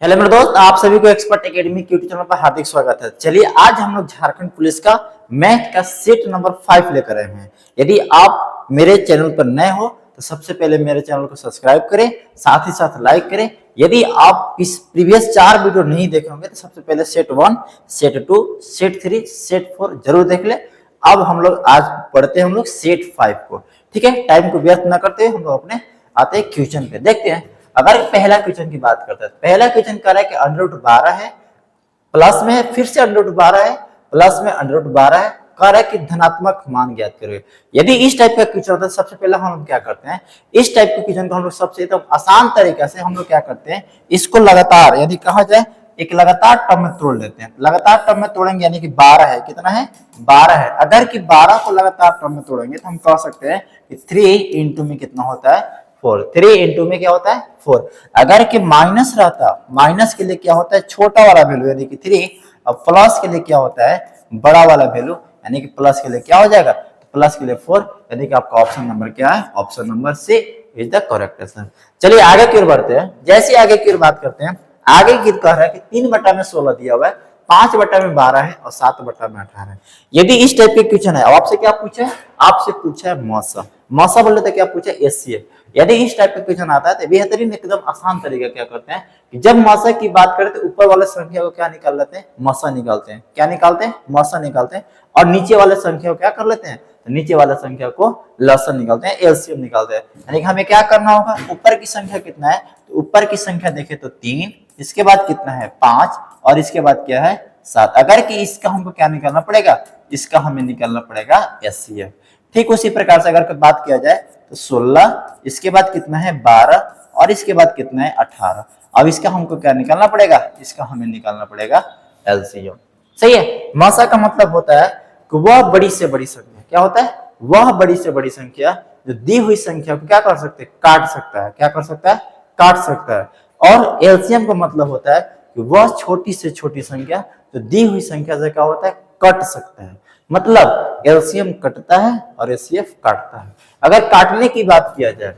Hello मेरे दोस्त, आप सभी को एक्सपर्ट एकेडमी के यूट्यूब चैनल पर हार्दिक स्वागत है। चलिए आज हम लोग झारखंड पुलिस का मैथ का सेट नंबर 5 लेकर आए हैं। यदि आप मेरे चैनल पर नए हो तो सबसे पहले मेरे चैनल को सब्सक्राइब करें, साथ ही साथ लाइक करें। यदि आप इस प्रीवियस 4 वीडियो नहीं देखे होंगे तो सबसे पहले सेट 1, सेट 2, सेट 3, सेट 4 जरूर देख ले। अब हम लोग आज पढ़ते हैं हम लोग सेट 5 को। ठीक है, टाइम को व्यर्थ न करते हुए हम लोग अपने आते हैं क्वेश्चन पे। देखते हैं। अगर पहला क्वेश्चन की बात करते हैं, पहला क्वेश्चन कह रहा है कि √12 है, प्लस में है, फिर से √12 है, प्लस में √12 है, कह रहा है कि धनात्मक मान ज्ञात करो। यदि इस टाइप का क्वेश्चन होता है सबसे पहले हम लोग क्या करते हैं, इस टाइप के क्वेश्चन को हम लोग सबसे एकदम आसान तरीके से हम लोग क्या करते हैं, इसको लगातार यदि कहा जाए एक लगातार टर्म में तोड़ लेते हैं। लगातार टर्म में तोड़ेंगे यानी कि 12 है, कितना है 12 है। अगर कि 12 को लगातार टर्म में तोड़ेंगे तो हम कह सकते हैं कि 3 इंटू में कितना होता है 4। 3 इंटू में क्या होता है 4। अगर कि माइनस रहता, माइनस के लिए क्या होता है छोटा वाला वैल्यू यानी कि 3, और प्लस के लिए क्या होता है बड़ा वाला वैल्यू यानी कि प्लस के लिए क्या हो जाएगा, प्लस के लिए 4, यानी कि आपका ऑप्शन नंबर क्या है, option number C is the correct answer. चलिए आगे की ओर बढ़ते हैं। जैसे आगे की ओर बात करते हैं, आगे की कह रहा है कि 3/16 दिया हुआ है, 5/12 है और 7/18 है। यदि इस टाइप के क्वेश्चन है, आपसे क्या पूछा है, आपसे पूछा है मौसा। मौसा बोले तो क्या पूछा है एचसीएफ। यदि इस टाइप का क्वेश्चन आता है तो बेहतरीन एकदम आसान तरीका क्या करते हैं कि जब मौसा की बात करें तो ऊपर वाले संख्या को क्या निकाल लेते हैं, मौसा निकालते हैं। क्या निकालते हैं, मौसा निकालते हैं। और नीचे वाले संख्या को क्या कर लेते हैं, तो नीचे वाले संख्या को लसन निकालते हैं, एलसीएम निकालते हैं। यानी कि हमें क्या करना होगा, ऊपर की संख्या कितना है, तो ऊपर की संख्या देखे तो 3, इसके बाद कितना है 5 और इसके बाद क्या है 7। अगर कि इसका हमको क्या निकालना पड़ेगा, इसका हमें निकालना पड़ेगा एचसीएफ। ठीक उसी प्रकार से अगर बात किया जाए तो 16, इसके बाद कितना है 12 और इसके बाद कितना है 18। अब इसका हमको क्या निकालना पड़ेगा, इसका हमें निकालना पड़ेगा एलसीएम। सही है। मौसा का मतलब होता है कि वह बड़ी से बड़ी संख्या, क्या होता है, वह बड़ी से बड़ी संख्या जो दी हुई संख्या को क्या कर सकते हैं, काट सकता है। क्या कर सकता है, काट सकता है। और एलसीएम का मतलब होता है कि वह छोटी से छोटी संख्या जो दी हुई संख्या से क्या होता है, कट सकता है। मतलब एलसीएम कटता है और एचसीएफ काटता है। अगर काटने की बात किया जाए,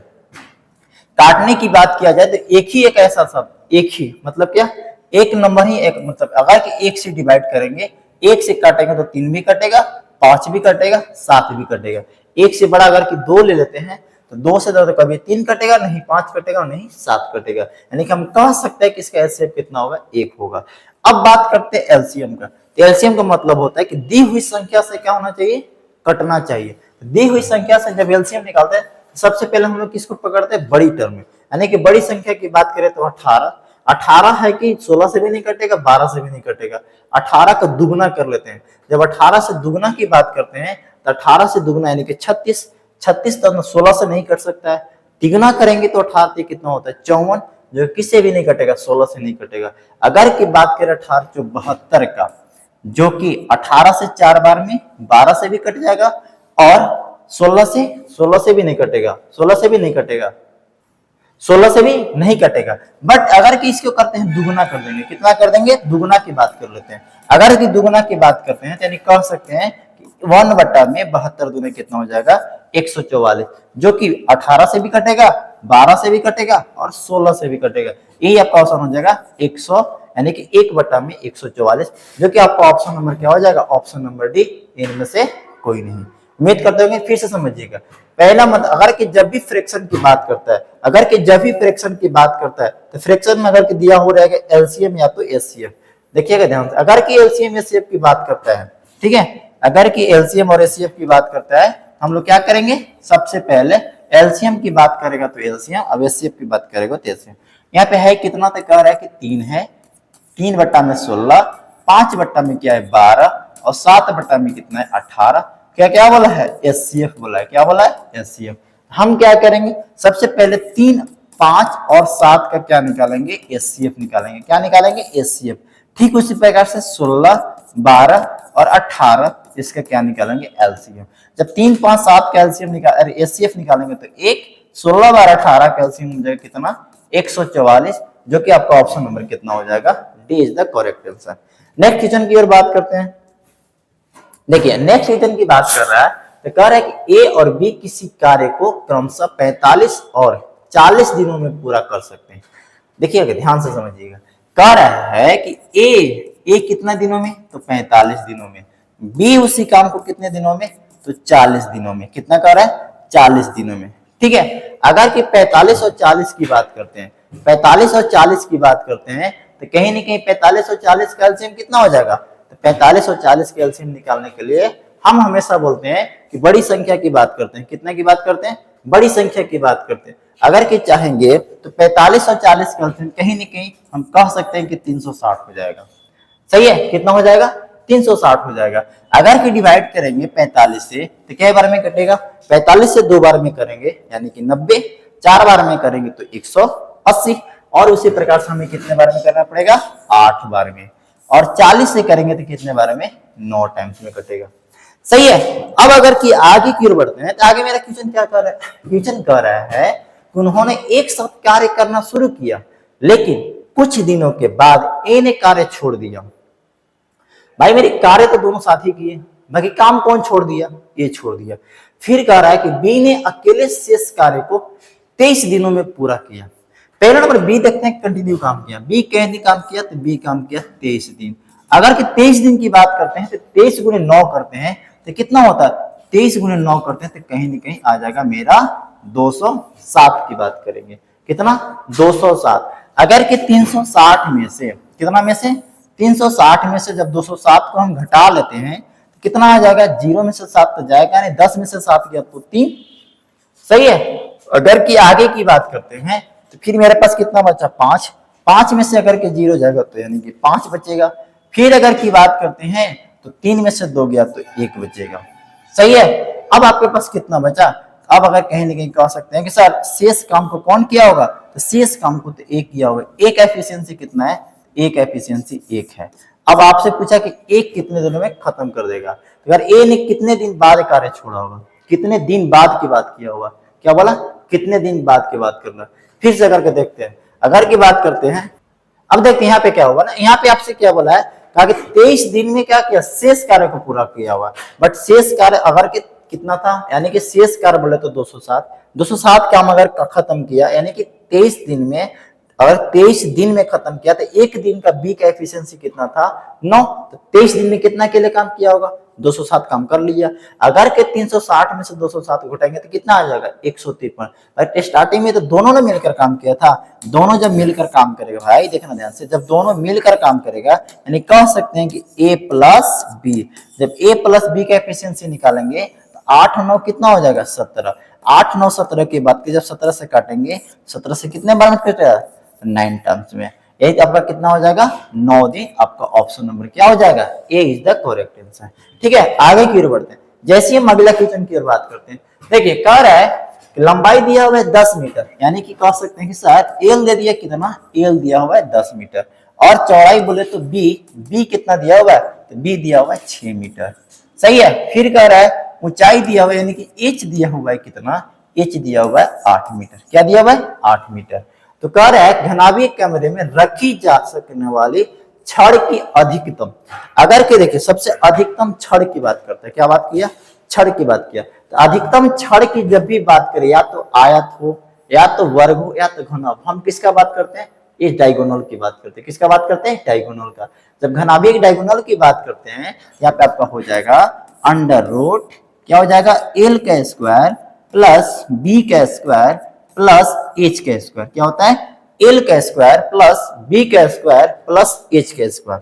काटने की बात किया जाए तो एक ही एक ऐसा शब्द, एक ही मतलब क्या, एक नंबर ही एक, मतलब अगर कि 1 से डिवाइड करेंगे, 1 से काटेंगे तो 3 भी कटेगा, 5 भी कटेगा, 7 भी कटेगा। 1 से बड़ा अगर कि 2 ले लेते हैं तो 2 से तो कभी 3 कटेगा नहीं, 5 कटेगा नहीं, 7 कटेगा। यानी कि हम कह सकते हैं कि इसका एचसीएफ कितना होगा, 1 होगा। अब बात करते हैं एलसीएम का। एलसीएम का मतलब होता है कि दी हुई संख्या से क्या होना चाहिए, कटना चाहिए। दी हुई संख्या से जब एलसीएम निकालते हैं सबसे पहले हम लोग किसको पकड़ते हैं, बड़ी टर्म में। यानी कि बड़ी संख्या की बात करें तो 18। 18 है कि 16 से भी नहीं कटेगा, 12 से भी नहीं कटेगा। 18 का दुगना कर लेते हैं। जब 18 से दुगना की बात करते हैं तो 18 से दुगना यानी कि 36। 36 तो 16 से नहीं कट सकता है। तिगुना करेंगे तो 18 कितना होता है 54, जो किससे भी नहीं कटेगा, 16 से नहीं कटेगा। अगर की बात करें 18 जो 72 का, जो कि 18 से 4 बार में 12 से भी कट जाएगा और 16 से भी नहीं कटेगा, 16 से भी नहीं कटेगा, 16 से भी नहीं कटेगा। बट अगर कि इसको करते हैं दुगुना कर देंगे, कितना कर देंगे, दुगुना की बात कर लेते हैं। अगर कि दुगुना की बात करते हैं तो यानी कह सकते हैं कि 1/72 दुने कितना हो जाएगा 144, जो कि 18 से भी कटेगा, 12 से भी कटेगा और 16 से भी कटेगा। यही आपका ऑप्शन हो जाएगा 100, यानी कि 1/144, जो कि आपका ऑप्शन नंबर क्या हो जाएगा, ऑप्शन नंबर डी, इनमें से कोई नहीं। उम्मीद करते होंगे, फिर से समझिएगा। पहला मतलब अगर कि जब भी फ्रैक्शन की बात करता है, अगर कि जब भी फ्रैक्शन की बात करता है तो फ्रैक्शन में अगर कि दिया हो रहेगा एलसीएम या तो एचसीएफ। देखिएगा ध्यान से, अगर कि एलसीएम एचसीएफ की बात करता है, ठीक है, अगर कि एलसीएम और एचसीएफ की बात करता है, हम लोग क्या करेंगे, सबसे पहले एलसीएम की बात करेगा तो एलसीएम, अब एचसीएफ की बात करेगा तो एचसीएफ। यहाँ पे है कितना, तो कह रहा है कि 3 है, 3/16, 5 में क्या है 12 और 7 में कितना है 18। क्या क्या बोला है, एचसीएफ बोला है। क्या बोला है, एचसीएफ। हम क्या करेंगे, सबसे पहले 3, 5 और 7 का क्या निकालेंगे, एचसीएफ निकालेंगे। क्या निकालेंगे, एचसीएफ। ठीक उसी प्रकार से 16, 12 और 18 इसका क्या निकालेंगे, एलसीएम। जब 3, 5, 7 का एलसीएम निकाल एचसीएफ निकालेंगे तो 1, 16, 12, 18 का एलसीएम हो जाएगा कितना 144, जो कि आपका ऑप्शन नंबर कितना हो जाएगा, D is the correct answer. Next question की ओर बात करते हैं। देखिए नेक्स्ट क्वेश्चन की बात कर रहा है, तो कह रहा है कि ए और बी किसी कार्य को क्रमशः 45 और 40 दिनों में पूरा कर सकते हैं। देखिएगा ध्यान से समझिएगा, कह रहा है कि ए कितना दिनों में, तो 45 दिनों में, बी उसी काम को कितने दिनों में, तो 40 दिनों में। कितना कह रहा है, 40 दिनों में। ठीक है, अगर कि 45 और 40 की बात करते हैं, 45 और 40 की बात करते हैं, तो कहीं ना कहीं 45 और 40 का एलसीएम कितना हो जाएगा, तो 45 और 40 के एलसीएम निकालने के लिए हम हमेशा बोलते हैं कि बड़ी संख्या की बात करते हैं। कितना की बात करते हैं, बड़ी संख्या की बात करते हैं। अगर कि चाहेंगे तो 45 और 40 का एलसीएम कहीं ना कहीं हम कह सकते हैं कि 360 हो जाएगा। सही है, कितना हो जाएगा, 360 हो जाएगा। अगर कि डिवाइड करेंगे 45 से तो क्या बार में कटेगा, 45 से 2 बार में करेंगे यानी कि 90, 4 बार में करेंगे तो 180, और उसी प्रकार से हमें कितने बार में करना पड़ेगा, 8 बार में, और 40 से करेंगे तो कितने बार में, 9 टाइम्स में कटेगा। सही है। अब अगर कि आगे की ओर बढ़ते हैं तो आगे मेरा क्वेश्चन क्या कर रहा है, क्वेश्चन कह रहा है कि उन्होंने एक साथ कार्य करना शुरू किया, लेकिन कुछ दिनों के बाद ए ने कार्य छोड़ दिया। भाई मेरी कार्य तो दोनों साथ ही किए, बाकी काम कौन छोड़ दिया, ये छोड़ दिया। फिर कह रहा है कि बी ने अकेले शेष कार्य को 23 दिनों में पूरा किया। पहला नंबर बी देखते हैं, कंटिन्यू काम किया, बी कह दिन काम किया तो बी काम किया 23 दिन। अगर कि 23 दिन की बात करते हैं तो 23 गुणे 9 करते हैं तो कितना होता है, 23 गुणे 9 करते हैं तो कहीं ना कहीं आ जाएगा मेरा 207 की बात करेंगे। कितना, 207। अगर कि 360 में से, कितना में से, 360 में से जब 207 को हम घटा लेते हैं तो कितना आ जाएगा, 0 में से 7 तो जाएगा नहीं, 10 में से 7 गया तो 3। सही है। अगर कि आगे की बात करते हैं तो फिर मेरे पास कितना बचा, 5। 5 में से अगर के 0 जाएगा तो यानी कि 5 बचेगा। फिर अगर की बात करते हैं तो 3 में से 2 गया तो 1 बचेगा। सही है। अब आपके पास कितना बचा, अब अगर कहीं ना कहीं कह सकते हैं कि सर शेष काम को कौन किया होगा, तो शेष काम को तो एक किया होगा। एक एफिशिएंसी कितना है, एक एफिशिएंसी 1 है। अब आपसे पूछा कि एक कितने दिनों में खत्म कर देगा, तो अगर ए ने कितने दिन बाद कार्य छोड़ा होगा, कितने दिन बाद की बात किया होगा, क्या बोला, कितने दिन बाद की बात करना। फिर से करके देखते हैं, अगर की बात करते हैं, अब देखते हैं यहाँ पे क्या होगा ना, यहाँ पे आपसे क्या बोला है, कहा कि 23 दिन में क्या किया, शेष कार्य को पूरा किया हुआ। बट शेष कार्य अगर के कितना था, यानी कि शेष कार्य बोले तो 207 काम अगर खत्म किया, यानी कि 23 दिन में, अगर 23 दिन में खत्म किया तो एक दिन का बी का एफिशिएंसी कितना था, 9। तो 23 दिन में कितना के लिए काम किया होगा, 207 काम कर लिया। अगर के 360 में से 207 घटाएंगे तो कितना आ जाएगा, 153। बट स्टार्टिंग में तो दोनों ने मिलकर काम किया था, दोनों जब मिलकर काम करेगा, भाई देखना ध्यान से, जब दोनों मिलकर काम करेगा यानी कह सकते हैं कि ए प्लस बी, जब ए प्लस बी का एफिशिएंसी निकालेंगे तो 8 9 कितना हो जाएगा, 17। 8 9 17 की बात की, जब 17 से काटेंगे, 17 से कितने बार में कटेगा, 9 टर्म्स में। यही आपका कितना हो जाएगा, 9 दिन। आपका ऑप्शन नंबर क्या हो जाएगा, ए इज द करेक्ट आंसर। ठीक है, आगे की ओर बढ़ते हैं। जैसे हम अगला क्वेश्चन की ओर बात करते हैं, देखिए कह रहा है कि लंबाई दिया हुआ है 10 मीटर, यानी कि कह सकते हैं कि शायद एल दे दिया, कितना एल दिया हुआ है 10 मीटर, और चौड़ाई बोले तो बी कितना दिया हुआ है, तो बी दिया हुआ है 6 मीटर। सही है। फिर कह रहा है ऊंचाई दिया हुआ है, यानी कि एच दिया हुआ है, कितना, एच दिया हुआ है 8 मीटर। क्या दिया हुआ है, 8 मीटर। तो कह रहा है घनाभीय कमरे में रखी जा सकने वाली छड़ की अधिकतम, अगर के देखिए सबसे अधिकतम छड़ की बात करते हैं, क्या बात किया, छड़ की बात किया। तो अधिकतम छड़ की जब भी बात करें, या तो आयत हो, या तो वर्ग हो, या तो घनाभ, हम किसका बात करते हैं, इस डायगोनल की बात करते हैं। किसका बात करते हैं, डायगोनल का। जब घनाभीय डायगोनल की बात करते हैं, यहाँ पे आपका हो जाएगा अंडर रूट, क्या हो जाएगा, एल का स्क्वायर प्लस बी का स्क्वायर प्लस एच का स्क्वायर। क्या होता है, एल का स्क्वायर प्लस बी का स्क्वायर प्लस एच का स्क्वायर।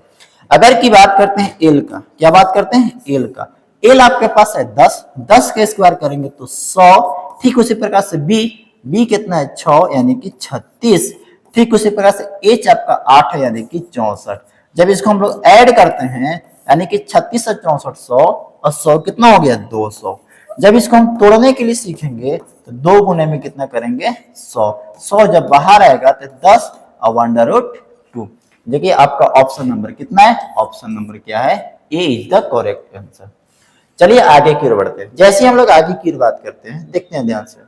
अगर की बात करते हैं एल का, क्या बात करते हैं, एल का, एल आपके पास है 10, 10 का स्क्वायर करेंगे तो 100। ठीक उसी प्रकार से बी कितना है, 6 यानी कि 36। ठीक उसी प्रकार से एच आपका 8 है यानी कि 64। जब इसको हम लोग ऐड करते हैं यानी कि 36 और 64 100, और 100 कितना हो गया, 200। जब इसको हम तोड़ने के लिए सीखेंगे तो 2 गुने में कितना करेंगे, 100। 100 जब बाहर आएगा तो 10 और अंडर रूट 2। देखिए आपका ऑप्शन नंबर कितना है, ऑप्शन नंबर क्या है, ए इज द करेक्ट आंसर। चलिए आगे की ओर बढ़ते हैं। जैसे हम लोग आगे की बात करते हैं, देखते हैं ध्यान से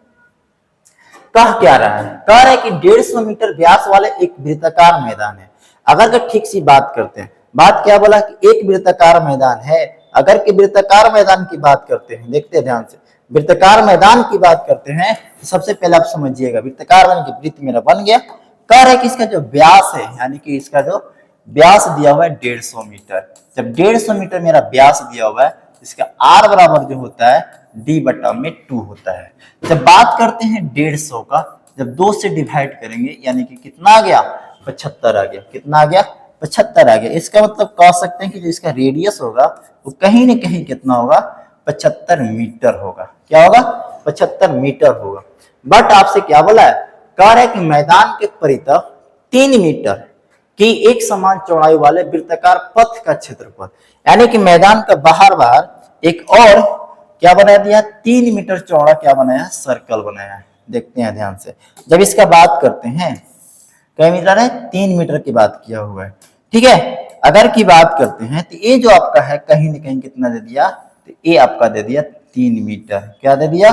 कह क्या रहा है, कह रहा है कि 150 मीटर व्यास वाले एक वृत्ताकार मैदान है। अगर ठीक सी बात करते हैं, बात क्या बोला कि एक वृत्ताकार मैदान है। अगर कि वृत्ताकार मैदान की बात करते हैं, देखते हैं ध्यान से, वृत्ताकार मैदान की बात करते हैं तो सबसे पहले आप समझिएगा, वृत्ताकार यानी कि वृत्त मेरा बन गया, कह रहे कि इसका जो व्यास है, यानी कि इसका जो व्यास दिया हुआ है 150 मीटर। जब 150 मीटर मेरा व्यास दिया हुआ है, इसका आर बराबर जो होता है d/2 होता है। जब बात करते हैं 150 का, जब 2 से डिवाइड करेंगे यानी कि कितना आ गया, 75 आ गया। कितना आ गया, 75 आ गया। इसका मतलब कह सकते हैं कि जो इसका रेडियस होगा वो कहीं ना कहीं कितना होगा, 75 मीटर होगा। क्या होगा, 75 मीटर होगा। बट आपसे क्या बोला है, कह रहा है कि मैदान के परितः 3 मीटर की एक समान चौड़ाई वाले वृत्ताकार पथ का क्षेत्रफल, यानी कि मैदान का बाहर एक और क्या बना दिया, 3 मीटर चौड़ा क्या बनाया, सर्कल बनाया है। देखते हैं ध्यान से। जब इसका बात करते हैं, कई मीटर है, 3 मीटर की बात किया हुआ है। ठीक है, अगर की बात करते हैं तो ये जो आपका है कहीं ना कहीं कितना दे दिया, तो ये आपका दे दिया 3 मीटर। क्या दे दिया,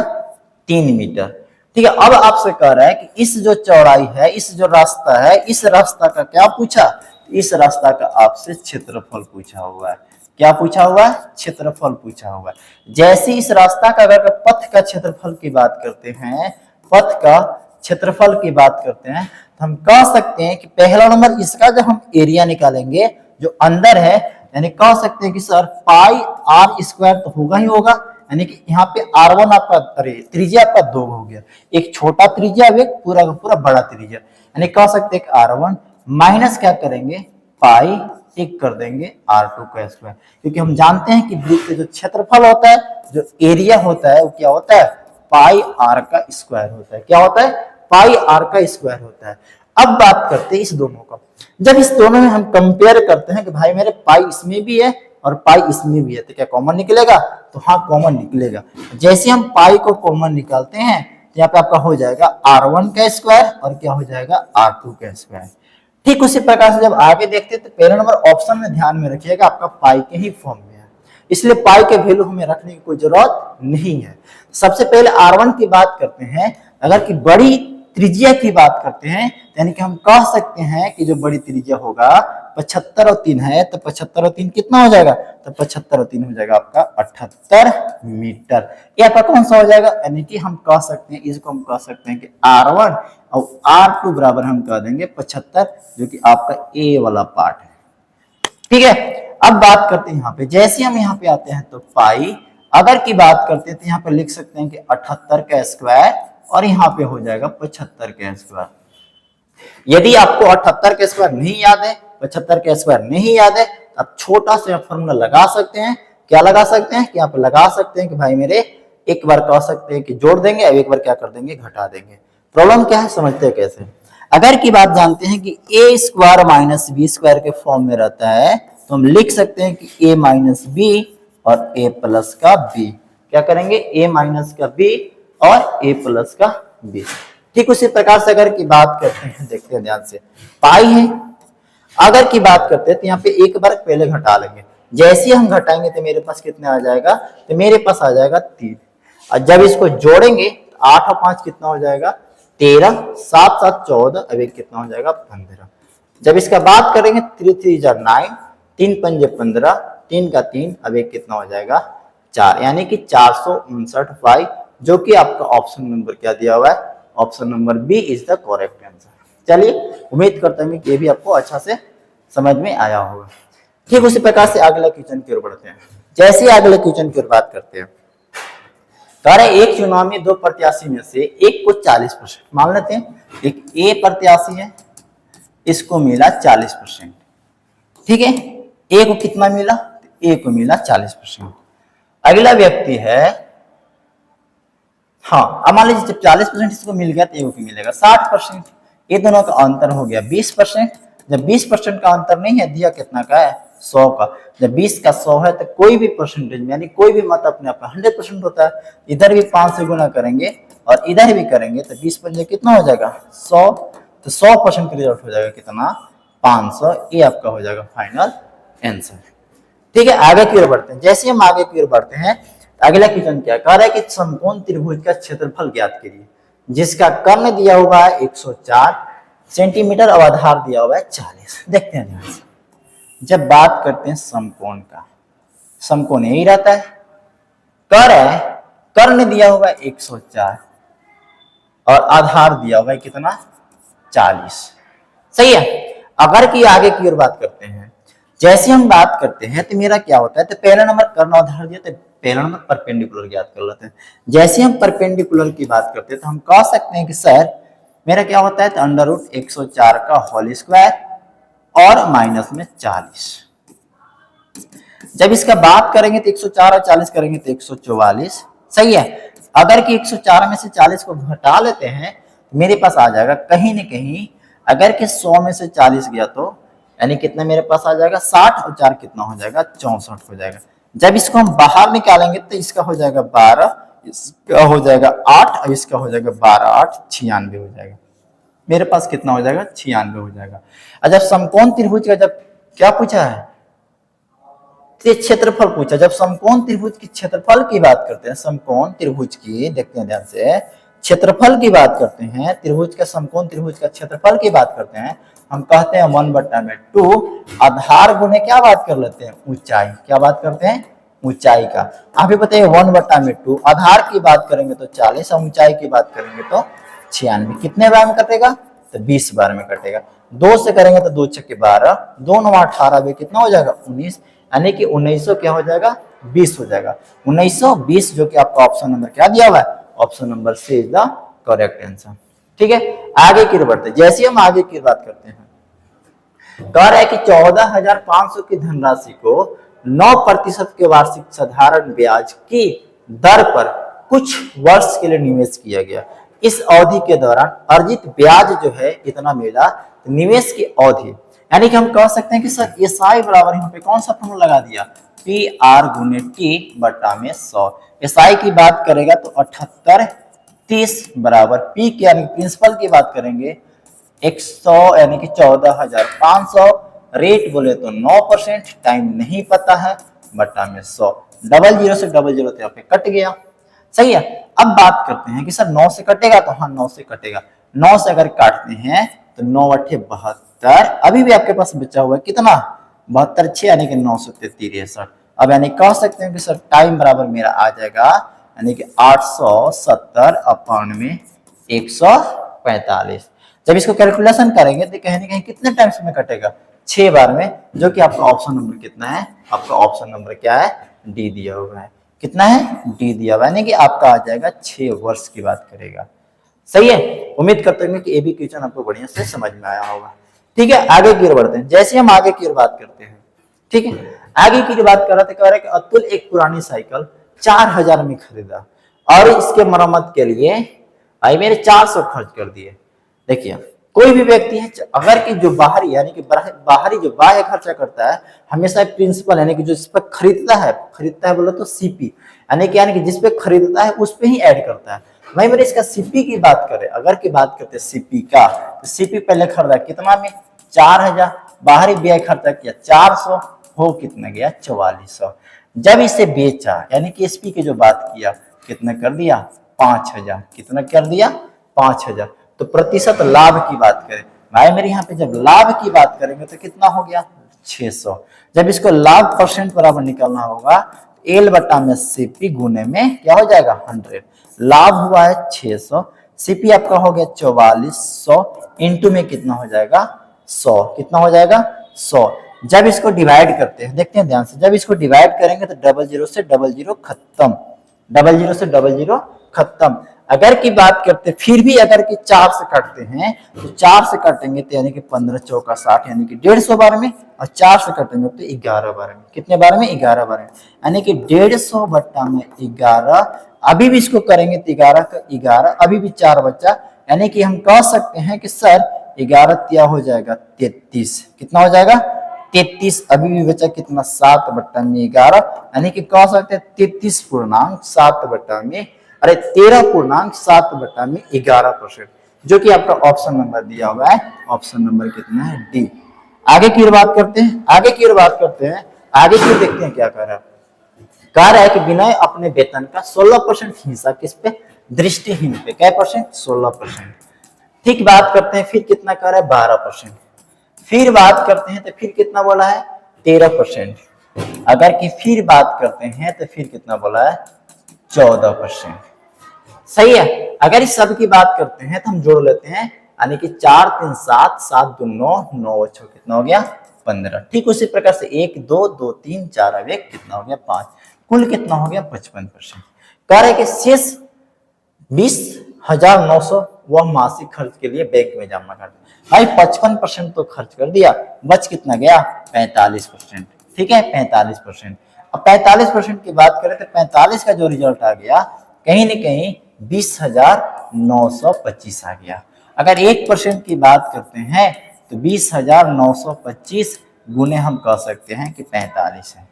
3 मीटर। ठीक है, अब आपसे कह रहा है कि इस जो चौड़ाई है, इस जो रास्ता है, इस रास्ता का क्या पूछा, इस रास्ता का आपसे क्षेत्रफल पूछा हुआ है। क्या पूछा हुआ है, क्षेत्रफल पूछा हुआ है। जैसे इस रास्ता का अगर पथ का क्षेत्रफल की बात करते हैं, पथ का क्षेत्रफल की बात करते हैं, तो हम कह सकते हैं कि पहला नंबर इसका जब हम एरिया निकालेंगे जो अंदर है, यानी कह सकते हैं कि सर पाई आर स्क्वायर तो होगा ही होगा, यानी कि यहाँ पे R1 आपका, अरे त्रिज्या आपका 2 हो गया, एक छोटा त्रिज्या, एक पूरा का पूरा बड़ा त्रिज्या, यानी कह सकते हैं कि R1 माइनस क्या करेंगे, पाई एक कर देंगे R2 का स्क्वायर। क्योंकि हम जानते हैं कि वृत्त जो क्षेत्रफल होता है, जो एरिया होता है, वो क्या होता है, पाई आर का स्क्वायर होता है। क्या होता है, पाई आर का स्क्वायर होता है। अब बात करते हैं इस दोनों का। जब इस दोनों में हम कंपेयर करते हैं कि भाई मेरे पाई इसमें भी है और पाई इसमें भी है, तो क्या कॉमन निकलेगा, तो हाँ कॉमन निकलेगा। जैसे हम पाई को कॉमन निकालते हैं तो यहाँ पे आपका हो जाएगा R1 का स्क्वायर और क्या हो जाएगा, R2 का स्क्वायर। ठीक उसी प्रकार से जब आगे देखते हैं तो पहले नंबर ऑप्शन में ध्यान में रखिएगा आपका पाई के ही फॉर्म में है, इसलिए पाई के वैल्यू हमें रखने की कोई जरूरत नहीं है। सबसे पहले R1 की बात करते हैं। अगर की बड़ी त्रिज्या की बात करते हैं, यानी कि हम कह सकते हैं कि जो बड़ी त्रिज्या होगा 75 और 3 है, तो 75 और 3 कितना हो जाएगा, तो 75 और 3 हो जाएगा आपका 78 मीटर। ये आपका कौन सा हो जाएगा, यानी कि हम कह सकते हैं, इसको हम कह सकते हैं कि R1 और R2 बराबर हम कह देंगे 75, जो कि आपका ए वाला पार्ट है। ठीक है, अब बात करते हैं यहाँ पे। जैसे हम यहाँ पे आते हैं तो पाई अगर की बात करते हैं तो यहाँ पे लिख सकते हैं कि 78 का स्क्वायर और यहाँ पे हो जाएगा 75 का स्क्वायर। यदि आपको 78 का स्क्वायर नहीं याद है, 75 का स्क्वायर नहीं याद है, तो आप छोटा सा फॉर्मूला लगा सकते हैं। क्या लगा सकते हैं कि आप लगा सकते हैं कि भाई मेरे, एक बार कह सकते हैं कि जोड़ देंगे और एक बार क्या कर देंगे, घटा देंगे। प्रॉब्लम क्या है, समझते हैं कैसे। अगर की बात जानते हैं कि ए स्क्वायर माइनस बी स्क्वायर के फॉर्म में रहता है, तो हम लिख सकते हैं कि ए माइनस बी और ए प्लस का बी। क्या करेंगे, ए माइनस का बी और ए प्लस का बी। ठीक उसी प्रकार से अगर की बात करते हैं, देखते हैं ध्यान से, पाई है, अगर की बात करते हैं तो यहाँ पे एक बार पहले घटा लेंगे। जैसे हम घटाएंगे तो मेरे पास कितना आ जाएगा, तो मेरे पास आ जाएगा 3। और जब इसको जोड़ेंगे तो 8 और 5 कितना हो जाएगा, 13, 7 7 14, अब एक कितना हो जाएगा 15। जब इसका बात करेंगे 3 3 जा 9, 3 पंजे 15, 3 का 3, अब एक कितना हो जाएगा 4, यानी कि 459 पाई, जो कि आपका ऑप्शन नंबर क्या दिया हुआ है, option number B is the correct answer. चलिए, उम्मीद करता हूँ कि ये भी आपको अच्छा से समझ में आया होगा। ठीक उसी प्रकार से अगले क्वेश्चन की ओर बढ़ते हैं। जैसे अगले क्वेश्चन की ओर बात करते हैं, कह रहे एक चुनाव में 2 प्रत्याशी में से एक को 40%, मान लेते हैं एक ए प्रत्याशी है, इसको मिला 40%। ठीक है, ए को कितना मिला, ए को मिला 40%। अगला व्यक्ति है, हाँ अब मान लीजिए जब 40% इसको मिल गया तो ए को मिलेगा 60%। ये दोनों का अंतर हो गया 20%। जब 20% का अंतर नहीं है, दिया कितना का है, 100 का। जब 20 का 100 है तो कोई भी परसेंटेज में, यानी कोई भी मत अपने आप 100% होता है। इधर भी 5 से गुना करेंगे और इधर भी करेंगे तो 20 पंजे कितना हो जाएगा 100, तो 100% का रिजल्ट हो जाएगा कितना, 500। ये आपका हो जाएगा फाइनल आंसर। ठीक है, आगे की ओर बढ़ते हैं। जैसे हम आगे की ओर बढ़ते हैं, अगला क्वेश्चन क्या कह रहा है कि समकोण त्रिभुज का क्षेत्रफल ज्ञात कीजिए, जिसका कर्ण दिया हुआ है 104 सेंटीमीटर और आधार दिया हुआ है 40। देखते हैं ध्यान से। जब बात करते हैं समकोण का, समकोण यही रहता है। कह रहा है कर्ण दिया हुआ है 104 और आधार दिया हुआ है कितना, 40। सही है। अगर की आगे की ओर बात करते हैं, जैसे हम बात करते हैं तो मेरा क्या होता है, तो पहला नंबर कर्ण आधार दिया तो पहला नंबर परपेंडिकुलर याद कर लेते हैं। जैसे हम परपेंडिकुलर की बात करते हैं तो हम कह सकते हैं कि सर मेरा क्या होता है, तो अंडर रूट 104 का होल स्क्वायर और माइनस में 40। जब इसका बात करेंगे तो 104 और 40 करेंगे तो 144। सही है। अगर कि 104 में से 40 को घटा लेते हैं तो मेरे पास आ जाएगा कहीं ना कहीं, अगर कि 100 में से 40 गया तो यानी कितना मेरे पास आ जाएगा 60 और 4 कितना हो जाएगा 64 हो जाएगा। जब इसको हम बाहर निकालेंगे तो इसका हो जाएगा 12, इसका हो जाएगा 8 और इसका हो जाएगा 12, 8 96 हो जाएगा। मेरे पास कितना हो जाएगा 96 हो जाएगा। और जब समकोण त्रिभुज का जब क्या पूछा है, क्षेत्रफल पूछा, जब समकोण त्रिभुज की क्षेत्रफल की बात करते हैं, समकोण त्रिभुज की देखते हैं ध्यान से, क्षेत्रफल की बात करते हैं, त्रिभुज का समकोण त्रिभुज का क्षेत्रफल की बात करते हैं, हम कहते हैं 1/2 आधार गुणे क्या बात कर लेते हैं, ऊंचाई। क्या बात करते हैं, ऊंचाई का। आप ही बताइए 1/2 आधार की बात करेंगे तो 40 और ऊंचाई की बात करेंगे तो 96। कितने बार में कटेगा, तो 20 बार में कटेगा। 2 से करेंगे तो 2 छक्के 12, 2 9 18 कितना हो जाएगा 19, यानी कि 1900 क्या हो जाएगा 20 हो जाएगा। 1920 जो कि आपका ऑप्शन नंबर क्या दिया हुआ है, option number C is the correct answer. ठीक है, आगे की बढ़ते, जैसे हम आगे की बात करते हैं, कह रहा है कि 14,500 की धनराशि को 9% के वार्षिक साधारण ब्याज की दर पर कुछ वर्ष के लिए निवेश किया गया। इस अवधि के दौरान अर्जित ब्याज जो है इतना मिला। निवेश की अवधि यानी कि हम कह सकते हैं कि सर एसआई बराबर यहाँ पे कौन सा फॉर्मूला लगा दिया, पी आर गुने टी बटा में 100। एसआई की बात करेगा तो 78 30 बराबर पी के यानी प्रिंसिपल की बात करेंगे 100 यानी कि 14,500, रेट बोले तो 9%, टाइम नहीं पता है, बटा में 100। डबल जीरो से डबल जीरो तो यहाँ पे कट गया। सही है। अब बात करते हैं कि सर 9 से कटेगा, तो हाँ 9 से कटेगा। 9 से अगर काटते हैं तो 9 8 72, अभी भी आपके पास बचा हुआ है कितना 72 6 यानी कि 963। अब यानी कह सकते हैं कि सर टाइम बराबर मेरा आ जाएगा यानी कि 870 अपन में 145। जब इसको कैलकुलेशन करेंगे तो कहीं ना कहीं कितने टाइम्स में कटेगा 6 बार में, जो कि आपका ऑप्शन नंबर कितना है, आपका ऑप्शन नंबर क्या है, डी दिया हुआ है। कितना है, डी दिया हुआ है, यानी कि आपका आ जाएगा 6 वर्ष की बात करेगा। सही है। उम्मीद करते हैं कि ये भी क्वेश्चन आपको बढ़िया से समझ में आया होगा। ठीक है, आगे की ओर बढ़ते हैं। जैसे हम आगे की ओर बात करते हैं, ठीक है, आगे की बात कर रहे थे, कह रहे कि अतुल एक पुरानी साइकिल 4000 में खरीदा और इसके मरम्मत के लिए भाई मेरे 400 खर्च कर दिए। देखिए कोई भी व्यक्ति है अगर कि जो बाहरी यानी कि बाहरी जो बाह्य खर्चा करता है, हमेशा प्रिंसिपल यानी कि जो इस पर खरीदता है बोलो तो सीपी यानी कि जिस पे खरीदता है उस पे ही ऐड करता है। भाई मेरे इसका सीपी की बात करें, अगर की बात करते हैं सीपी का, तो सीपी पहले खरीदा कितना में 4000, बाहरी व्यय खर्चा किया 400, हो कितना गया 4400। जब इसे बेचा यानी कि एसपी की जो बात किया कितना कर दिया 5000, कितना कर दिया 5000। तो प्रतिशत लाभ की बात करें भाई मेरे यहाँ पे जब लाभ की बात करेंगे तो कितना हो गया 600। जब इसको लाभ परसेंट बराबर निकालना होगा एल बटा में सीपी गुने में क्या हो जाएगा 100। लाभ हुआ है 600, सीपी आपका हो गया 4400, इंटू में कितना हो जाएगा 100, कितना हो जाएगा 100। जब इसको डिवाइड करते हैं देखते हैं ध्यान से, जब इसको डिवाइड करेंगे तो डबल जीरो से डबल जीरो खत्म, डबल जीरो से डबल जीरो खत्म। अगर की बात करते फिर भी अगर कि 4 से काटते हैं तो 4 से काटेंगे तो यानी कि 15 चौका 60 यानी कि 150 बार में, और 4 से काटेंगे तो 11 बार में। कितने बार में 11 बार में, यानी कि 150 बट्टा में 11। अभी भी इसको करेंगे तो 11 का 11, अभी भी 4 बच्चा, यानी कि हम कह सकते हैं कि सर 11 क्या हो जाएगा 33। कितना हो जाएगा 33। अभी भी बचा कितना 7 बट्टा में 11, यानी कि कह सकते हैं 33.7 बट्टा में 13.7 बट्टा में 11%, जो कि आपका ऑप्शन नंबर दिया हुआ है। ऑप्शन नंबर कितना है डी। आगे की बात करते हैं, आगे की बात करते हैं, आगे की देखते हैं क्या कह रहा है। कह रहा है कि विनय अपने वेतन का 16% हिस्सा किस पे, दृष्टिहीन पे, क्या परसेंट 16%। ठीक बात करते हैं, फिर कितना कह रहा है 12%। फिर बात करते हैं तो फिर कितना बोला है 13%। अगर कि फिर बात करते हैं तो फिर कितना बोला है 14%। सही है। अगर इस सब की बात करते हैं तो हम जोड़ लेते हैं यानी कि 4 3 7, 7 2 9, 9 6 कितना हो गया 15। ठीक उसी प्रकार से 1 2 2 3 4 अब 1 कितना हो गया 5, कुल कितना हो गया 55%। कह रहे कि शेष 20,900 वह मासिक खर्च के लिए बैंक में जमा कर भाई 55% तो खर्च कर दिया, बच कितना गया 45%। ठीक है 45%। अब 45% की बात करें तो 45 का जो रिजल्ट आ गया कहीं ना कहीं 20,925 आ गया। अगर 1% की बात करते हैं तो 20,925 गुने हम कह सकते हैं कि 45 है।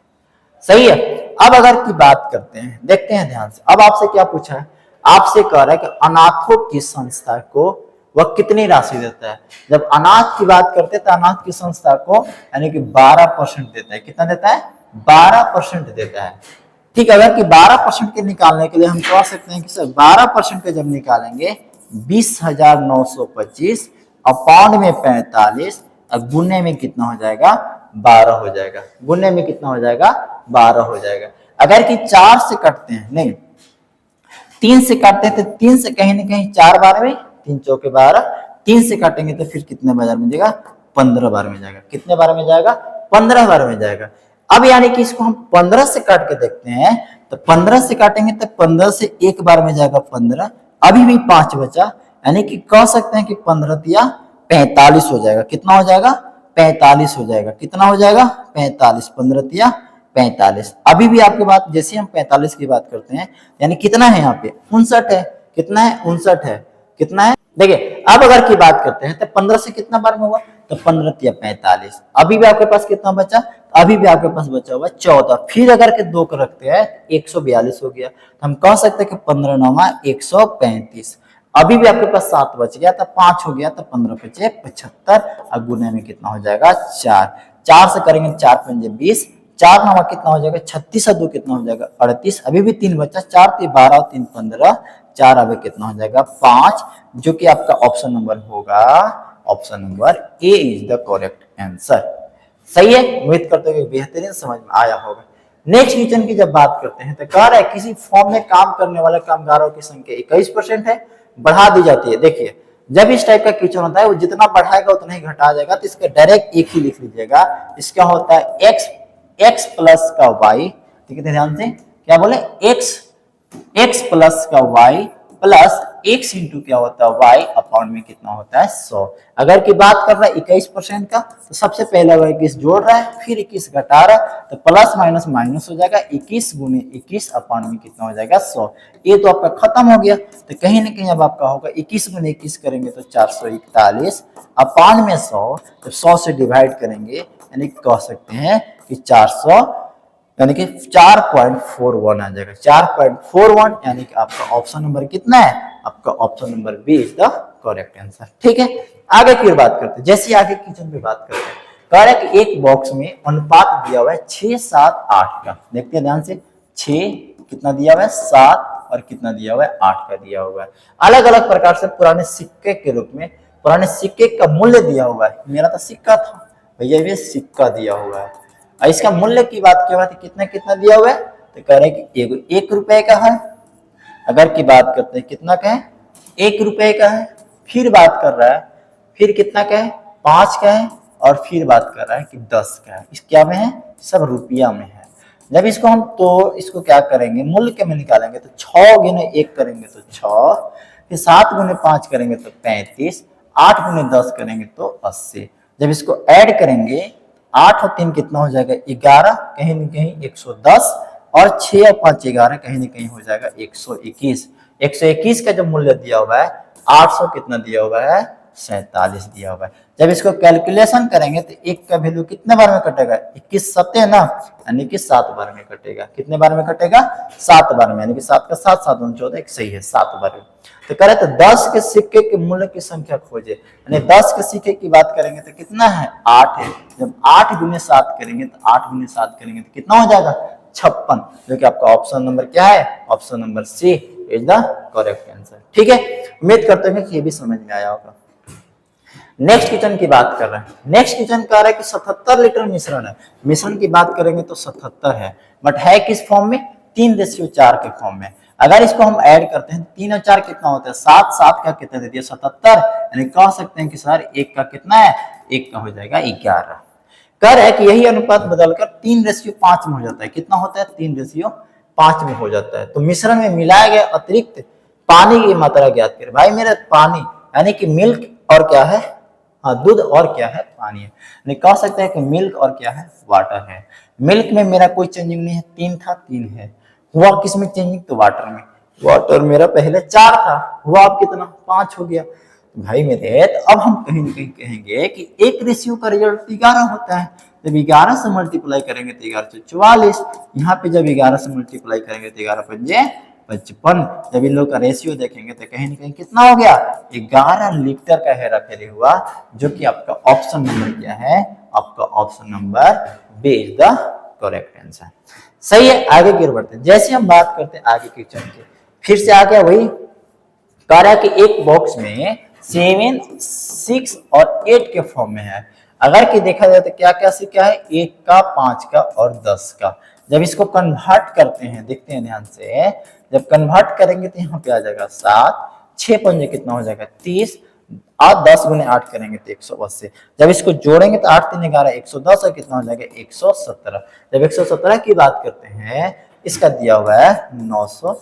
सही है। अब अगर की बात करते हैं, देखते हैं ध्यान से। अब आपसे क्या पूछा है, आपसे कह रहा है कि अनाथों की संस्था को वह कितनी राशि देता है। जब अनाथ की बात करते हैं तो अनाथ की संस्था को यानी कि 12% देता है। कितना देता है 12% देता है। ठीक, अगर कि 12% के निकालने के लिए हम कह सकते हैं कि सर 12% के जब निकालेंगे 20,925 अपॉन में 45 और गुने में कितना हो जाएगा 12 हो जाएगा। गुने में कितना हो जाएगा 12 हो जाएगा। अगर कि 4 से कटते हैं, नहीं 3 से काटते हैं तो 3 से कहीं ना कहीं 4 बार में 3 चौके 12, 3 से काटेंगे तो फिर कितने बार में जाएगा 15 बार में जाएगा। कितने बार में जाएगा 15 बार में जाएगा। अब यानी कि इसको हम 15 से काट के देखते हैं तो 15 से काटेंगे तो 15 से एक बार में जाएगा 15, अभी भी 5 बचा, यानी कि कह सकते हैं कि 15 तिया 45 हो जाएगा। कितना हो जाएगा 45 हो जाएगा। कितना हो जाएगा 45, 15 तिया 45। अभी भी आपके बात जैसे हम 45 की बात करते हैं यानी कितना है यहाँ पे 59 है। कितना है 59 है। कितना है देखिए। अब अगर की बात करते हैं तो 15 से कितना बार में हुआ तो 15 तिया 45। अभी भी आपके पास कितना बचा, अभी भी आपके पास बचा हुआ 14। फिर अगर के 2 को रखते हैं 142 हो गया, तो हम कह सकते हैं कि 15 9 135। अभी भी आपके पास 7 बच गया तो 5 हो गया तो 15 बचे 75 और गुने में कितना हो जाएगा 4। 4 से करेंगे 4 पंजे 20, 4 9 कितना हो जाएगा 36 और 2 कितना हो जाएगा 38। अभी भी 3 बचा, 4 3 12 और 3 15, 4 अभी कितना हो जाएगा 5, जो कि आपका ऑप्शन नंबर होगा, option number A is the correct answer. सही है, उम्मीद करते हैं बेहतरीन समझ में आया होगा। नेक्स्ट क्वेश्चन की जब बात करते हैं तो कह रहा है किसी फॉर्म में काम करने वाले कामगारों की संख्या 21% है, बढ़ा दी जाती है। देखिए जब इस टाइप का क्वेश्चन होता है वो जितना बढ़ाएगा उतना ही घटा जाएगा, तो इसका डायरेक्ट एक ही लिख लीजिएगा। इसका होता है x प्लस का y। ठीक है ध्यान से, क्या बोले x प्लस का y प्लस x इंटू क्या होता है y अपॉन में कितना होता है 100। अगर की बात कर रहा है 21% का तो सबसे पहले वो 21 जोड़ रहा है, फिर 21 घटा रहा है, तो प्लस माइनस माइनस हो जाएगा। 21 गुने 21 अपॉन में कितना हो जाएगा 100। ये तो आपका खत्म हो गया। तो कहीं ना कहीं अब आपका होगा 21 गुने 21 करेंगे तो 441 अपॉन में 100, तो 100 से डिवाइड करेंगे यानी कह सकते हैं कि 400 यानी कि 4.41 आ जाएगा। 4.41 यानी कि आपका ऑप्शन नंबर कितना है, आपका option number B is the correct answer. ठीक है, आगे की बात करते हैं। जैसे आगे किचन पे बात करते हैं, कह रहा है कि एक बॉक्स में अनुपात दिया हुआ है 6 7 8 का। देखते हैं ध्यान से, 6 कितना दिया हुआ है 7 और कितना दिया हुआ है 8 का दिया हुआ है। अलग अलग प्रकार से पुराने सिक्के के रूप में पुराने सिक्के का मूल्य दिया हुआ है। मेरा तो सिक्का था भैया, ये सिक्का दिया हुआ है। इसका मूल्य की बात किया कितना कितना दिया हुआ है, तो कह रहे हैं कि 1 रुपए का है। अगर की बात करते हैं कितना का है 1 रुपए का है। फिर बात कर रहा है फिर कितना का है 5 का है, और फिर बात कर रहा है कि 10 का है। इस क्या में है, सब रुपया में है। जब इसको हम तो इसको क्या करेंगे मूल्य के में निकालेंगे तो 6 गुने 1 करेंगे तो 6, फिर 7 गुने 5 करेंगे तो 35, 8 गुने 10 करेंगे तो 80। जब इसको ऐड करेंगे 8 और 3 कितना हो जाएगा 11, कहीं न कहीं 110, और 6 और 5 11, कहीं न कहीं हो जाएगा 121। 121 का जो मूल्य दिया हुआ है 800 कितना दिया हुआ है 47 दिया हुआ है। जब इसको कैलकुलेशन करेंगे तो 1 का वैल्यू कितने बार में कटेगा 21 सत्य ना, यानी कि 7 बार में कटेगा। कितने बार में कटेगा 7 बार में, यानी कि 7 का 7 7 14 एक सही है 7 बार में। तो कह रहे तो 10 के सिक्के के मूल्य की संख्या खोजे, यानी 10 के सिक्के की बात करेंगे तो कितना है 8 है। जब 8 गुने 7 करेंगे तो 8 गुने 7 करेंगे तो कितना हो जाएगा 56, जो कि आपका ऑप्शन नंबर क्या है, option number C is the correct answer. ठीक है, उम्मीद करते हैं कि ये भी समझ में आया होगा। नेक्स्ट क्वेश्चन की बात कर रहे हैं। नेक्स्ट क्वेश्चन कह रहा है कि 77 लीटर मिश्रण है। मिश्रण की बात करेंगे तो 77 है, बट है किस फॉर्म में 3:4 के फॉर्म में। अगर इसको हम ऐड करते हैं 3 और 4 कितना होता है 7, 7 का कितना दे दिया 77, यानी कह सकते हैं कि सर 1 का कितना है, 1 का हो जाएगा 11। कह रहा है कि यही अनुपात बदलकर 3:5 में हो जाता है। कितना होता है 3:5 में हो जाता है। तो मिश्रण में मिलाया गया अतिरिक्त पानी की मात्रा ज्ञात करें। भाई मेरा पानी यानी कि मिल्क और क्या है, हाँ दूध और क्या है पानी है, नहीं कह सकते हैं कि मिल्क और क्या है वाटर है। मिल्क में मेरा कोई चेंजिंग नहीं है, 3 था 3 है, हुआ किसमें चेंजिंग, तो वाटर में। वाटर मेरा पहले 4 था, हुआ अब कितना 5 हो गया। भाई मेरे तो अब हम कहीं ना कहीं कहेंगे कि एक रेशियो का रिजल्ट 11 होता है। जब 11 से मल्टीप्लाई करेंगे तो 11 से 44, यहाँ पे जब 11 से मल्टीप्लाई करेंगे तो 11 पंजे 55। जब इन लोग का रेशियो देखेंगे तो कहीं ना कहीं कितना हो गया 11 लीटर का हेरा फेरी हुआ, जो कि आपका ऑप्शन नंबर क्या है, आपका option number B is the correct answer. सही है, आगे की ओर बढ़ते हैं। जैसे हम बात करते हैं आगे क्वेश्चन की, फिर से आ गया वही कह रहा है कि एक बॉक्स में 7, 6 और 8 के फॉर्म में है। अगर कि देखा जाए तो क्या क्या से क्या है, 1 का, 5 का और 10 का। जब इसको कन्वर्ट करते हैं, देखते हैं ध्यान से, जब कन्वर्ट करेंगे तो यहाँ पे आ जाएगा 7, 6 पंजे कितना हो जाएगा 30, और 10 गुने 8 करेंगे तो 180। जब इसको जोड़ेंगे तो 8 3 11 110 और कितना हो जाएगा 117। जब 117 की बात करते हैं, इसका दिया हुआ है 900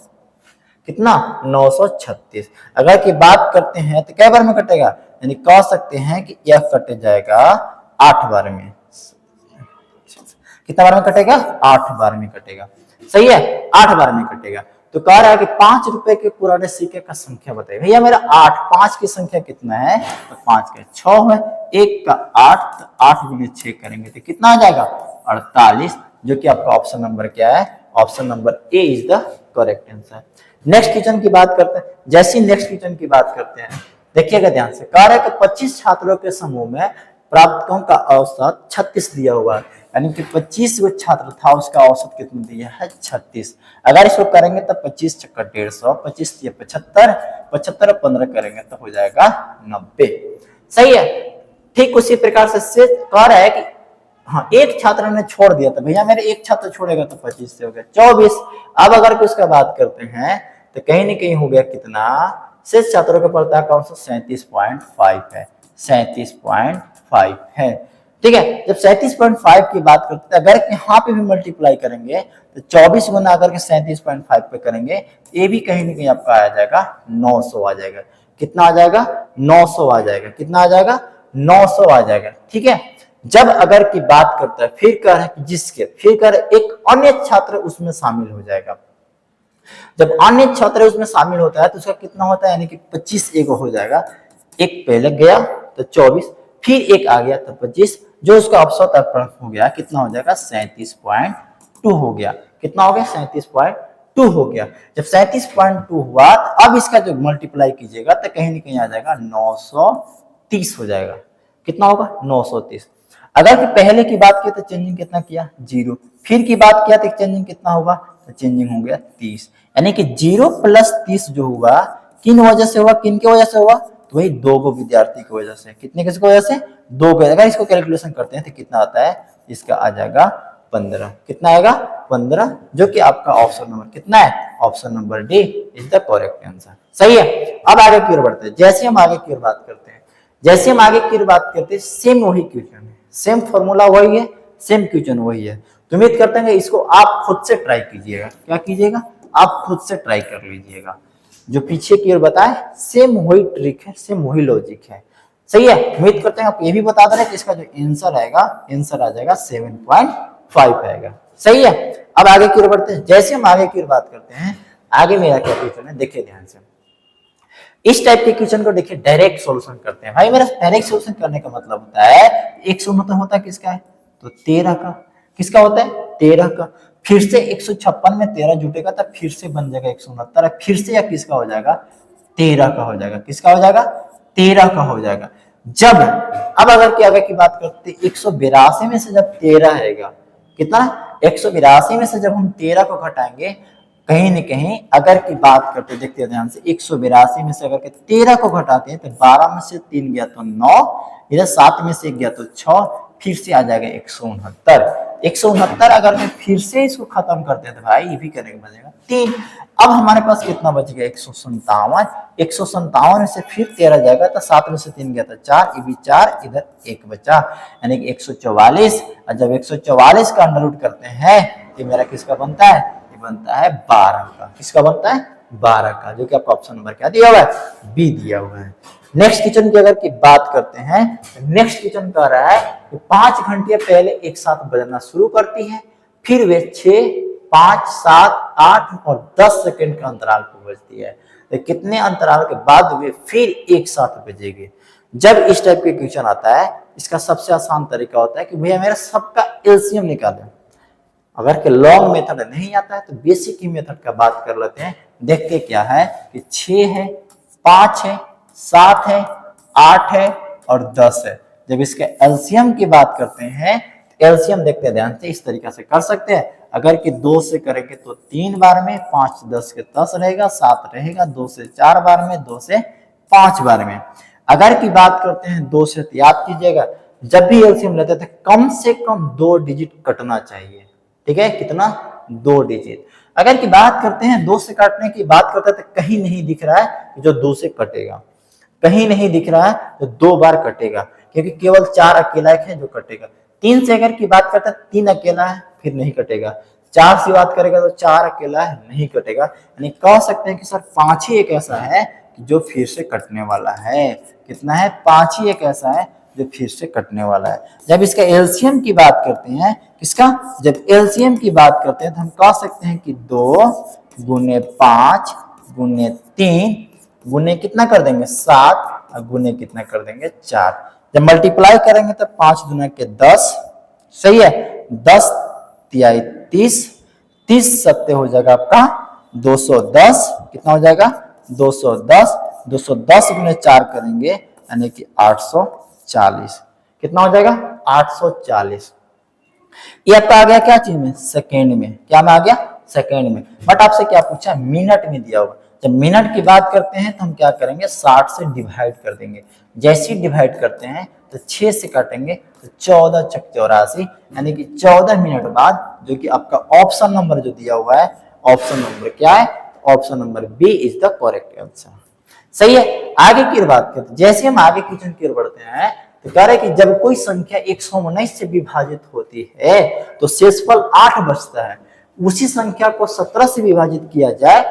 कितना 936। अगर की बात करते हैं तो कै बार में कटेगा, यानी कह सकते हैं कि यह कट जाएगा 8 बार में। कितना बार में कटेगा 8 बार में कटेगा। सही है, 8 बार में कटेगा। तो कह रहा है कि 5 रुपए के पुराने सिक्के का संख्या बताइए। भैया मेरा 8, 5 की संख्या कितना है, तो 5 का 6 है, 1 का 8, तो 8 गुने 6 करेंगे तो कितना आ जाएगा 48, जो कि आपका ऑप्शन नंबर क्या है, option number A is the correct answer. Next question की बात करते हैं। जैसे नेक्स्ट क्वेश्चन की बात करते हैं, देखिएगा ध्यान से। कह रहा है कि 25 छात्रों के समूह में प्राप्तकों का औसत 36 दिया हुआ है, यानी कि 25 वो छात्र था, उसका औसत कितना दिया है 36। अगर इसको करेंगे तो 25 चक्कर 150, 25 75, 75 और 15 करेंगे तो हो जाएगा 90। सही है। ठीक उसी प्रकार से कह रहा है कि हाँ एक छात्र ने छोड़ दिया, तो भैया मेरे एक छात्र छोड़ेगा तो 25 से हो गया 24। अब अगर उसका बात करते हैं तो कहीं ना कहीं हो गया कितना, शेष छात्रों का पड़ता है 37.5 है, 37.5 है। ठीक है, जब 37.5 की बात करते हैं, अगर यहाँ पे भी मल्टीप्लाई करेंगे तो 24 गुना अगर के 37.5 पे करेंगे, ये भी कहीं ना कहीं आपका आ जाएगा 900 आ जाएगा। कितना आ जाएगा 900 आ जाएगा। कितना आ जाएगा 900 आ जाएगा। ठीक है, जब अगर की बात करता है, फिर कह रहा है कि जिसके, फिर कह रहा है एक अन्य छात्र उसमें शामिल हो जाएगा। जब अन्य छात्र उसमें शामिल होता है तो उसका कितना होता है, यानी कि 25 एक हो जाएगा। एक पहले गया तो 24, फिर एक आ गया तो 25, जो उसका औसत हो गया कितना हो जाएगा 37.2 हो गया। कितना हो गया 37.2 हो गया। जब 37.2 हुआ तो अब इसका जो मल्टीप्लाई कीजिएगा तो कहीं ना कहीं आ जाएगा 930 हो जाएगा। कितना होगा 930। अगर कि पहले की बात की तो चेंजिंग कितना किया 0, फिर की बात किया तो चेंजिंग कितना होगा, तो चेंजिंग हो गया 30, यानी कि 0 + 30 जो हुआ किन वजह से हुआ, किन की वजह से हुआ, तो वही 2 गो विद्यार्थी की वजह से। कितने किसकी वजह से 2 को। अगर इसको कैलकुलेशन करते हैं तो कितना आता है, इसका आ जाएगा 15। कितना आएगा 15, जो कि आपका ऑप्शन नंबर कितना है, option number D is the correct answer. सही है। अब आगे की ओर बढ़ते हैं। जैसे हम आगे की ओर बात करते हैं, जैसे हम आगे की बात करते हैं, सेम वही क्वेश्चन है, सेम फॉर्मूला वही है, सेम क्वेश्चन वही है। तो उम्मीद करते हैं इसको आप खुद से ट्राई कीजिएगा। क्या कीजिएगा, आप खुद से ट्राई कर लीजिएगा। जो पीछे की ओर बताए सेम वही ट्रिक है, सेम वही लॉजिक है। सही है। उम्मीद करते हैं आप ये भी बता दे रहे कि इसका जो आंसर आएगा, आंसर आ जाएगा 7.5 आएगा। सही है। अब आगे की ओर बढ़ते हैं। जैसे हम आगे की ओर बात करते हैं, आगे मेरा क्या क्वेश्चन है, देखिए ध्यान से। इस टाइप के क्वेश्चन को देखिए डायरेक्ट सॉल्यूशन करते हैं। भाई मेरा डायरेक्ट सॉल्यूशन करने का मतलब होता है 100 मतलब होता है किसका है, तो 13 का। किसका होता है 13 का। फिर से 156 में 13 जुटेगा तो फिर से बन जाएगा 169, फिर से या किसका हो जाएगा 13 का हो जाएगा। किसका हो जाएगा 13 का हो जाएगा। जब अब अगर क्या की बात करते हैं 182 में से जब 13 आएगा, कितना 182 में से जब हम 13 को घटाएंगे, कहीं न कहीं अगर की बात करते देखते हैं ध्यान से, 182 में से अगर के 13 को घटाते हैं तो 12 में से 3 गया तो 9, इधर 7 में से 1 गया तो 6, फिर से आ जाएगा 169। 169 अगर मैं फिर से इसको खत्म करते हैं तो भाई ये भी करने के बचेगा 3। अब हमारे पास कितना बच गया 157। 157 में से फिर 13 जाएगा तो 7 में से 3 गया था 4, ये भी 4, इधर 1 बचा, यानी कि 144। और जब 144 का अंडर रूट करते हैं ये मेरा किसका बनता है, ये बनता है 12 का। किसका बनता है, 12 का, जो कि आपका ऑप्शन नंबर क्या दिया हुआ है, बी दिया हुआ है। नेक्स्ट क्वेश्चन की अगर की बात करते हैं, नेक्स्ट क्वेश्चन कह रहा है कि 5 घंटे पहले एक साथ बजना शुरू करती है, फिर वे 6, 5, 7, 8 और 10 सेकंड का अंतराल पर बजती है, तो कितने अंतराल के बाद वे फिर एक साथ बजेगी। जब इस टाइप के क्वेश्चन आता है, इसका सबसे आसान तरीका होता है कि भैया मेरा सबका एलसीएम निकालें। अगर के लॉन्ग मेथड नहीं आता है तो बेसिक ही मेथड का बात कर लेते हैं। देखते क्या है कि 6 है, 5 है, 7 है, 8 है और 10 है। जब इसके एलसीएम की बात करते हैं, एलसीएम देखते हैं ध्यान से, इस तरीके से कर सकते हैं। अगर कि 2 से करेंगे तो 3 बार में, 5 10 के 10 रहेगा, 7 रहेगा, 2 से 4 बार में, 2 से 5 बार में। अगर की बात करते हैं 2 से, तो याद कीजिएगा जब भी एलसीएम लेते थे कम से कम 2 डिजिट कटना चाहिए। ठीक है, कितना, 2 डिजिट। अगर की बात करते हैं 2 से काटने की बात करते हैं तो कहीं नहीं दिख रहा है जो 2 से कटेगा, कहीं नहीं दिख रहा है तो 2 बार कटेगा, क्योंकि केवल 4 अकेला है जो कटेगा। 3 से अगर की बात करते हैं 3 अकेला है फिर नहीं कटेगा। 4 से बात करेगा तो 4 अकेला है नहीं कटेगा, यानी कह सकते हैं कि सर 5 ही एक ऐसा है जो फिर से कटने वाला है। कितना है, 5 ही एक ऐसा है जो फिर से कटने वाला है। जब इसका एलसीएम की बात करते हैं, किसका, जब एलसीएम की बात करते हैं तो हम कह सकते हैं कि 2 गुने 5 गुने 3 गुने कितना कर देंगे 7 और गुने कितना कर देंगे 4। जब मल्टीप्लाई करेंगे तो 5 गुना के 10, सही है, 10 तिहाई 30, 30 सत्ते हो जाएगा आपका 210। कितना हो जाएगा 210, 210 गुने 4 करेंगे यानी कि 840। कितना हो जाएगा 840। ये आपका आ गया क्या चीज में, सेकेंड में। क्या में आ गया, सेकेंड में। बट आपसे क्या पूछा, मिनट में दिया होगा। जब मिनट की बात करते हैं तो हम क्या करेंगे 60 से डिवाइड कर देंगे। जैसे ही डिवाइड करते हैं तो 6 से काटेंगे तो 14 चक 84, यानी कि 14 मिनट बाद, जो कि आपका ऑप्शन नंबर जो दिया हुआ है, ऑप्शन नंबर क्या है, option number B is the correct answer. सही है। आगे की बात करते हैं, जैसे हम आगे क्वेश्चन की ओर बढ़ते हैं तो कह रहे हैं कि जब कोई संख्या 119 से विभाजित होती है तो शेषफल 8 बचता है। उसी संख्या को 17 से विभाजित किया जाए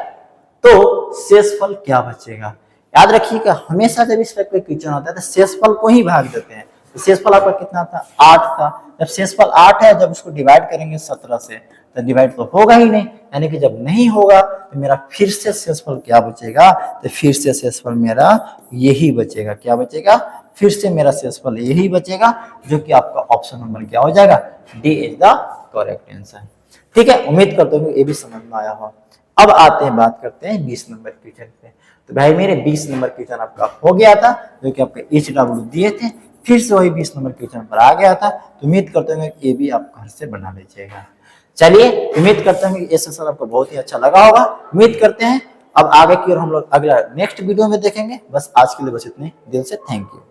तो शेषफल क्या बचेगा। याद रखिएगा हमेशा जब इस टाइप का क्वेश्चन आता है तो शेषफल को ही भाग देते हैं। तो शेषफल आपका कितना था, 8 था। जब शेषफल 8 है, जब इसको डिवाइड करेंगे 17 से तो डिवाइड तो होगा ही नहीं, यानी कि जब नहीं होगा तो मेरा फिर से शेषफल क्या बचेगा, तो फिर से शेषफल मेरा यही बचेगा। क्या बचेगा, फिर से मेरा शेषफल यही बचेगा, जो कि आपका ऑप्शन नंबर क्या हो जाएगा, D is the correct answer. ठीक है, उम्मीद करता हूँ ये भी समझ में आया हो। अब आते हैं, बात करते हैं 20 नंबर क्वेश्चन पे। तो भाई मेरे 20 नंबर क्वेश्चन आपका हो गया था, जो कि आपके HW दिए थे, फिर से वही 20 नंबर क्वेश्चन पर आ गया था। तो उम्मीद करते हैं कि ये भी आप घर से बना लीजिएगा। चलिए, उम्मीद करते हैं कि ये सेशन आपको बहुत ही अच्छा लगा होगा। उम्मीद करते हैं अब आगे की ओर हम लोग अगला नेक्स्ट वीडियो में देखेंगे। बस आज के लिए बस इतने, दिल से थैंक यू।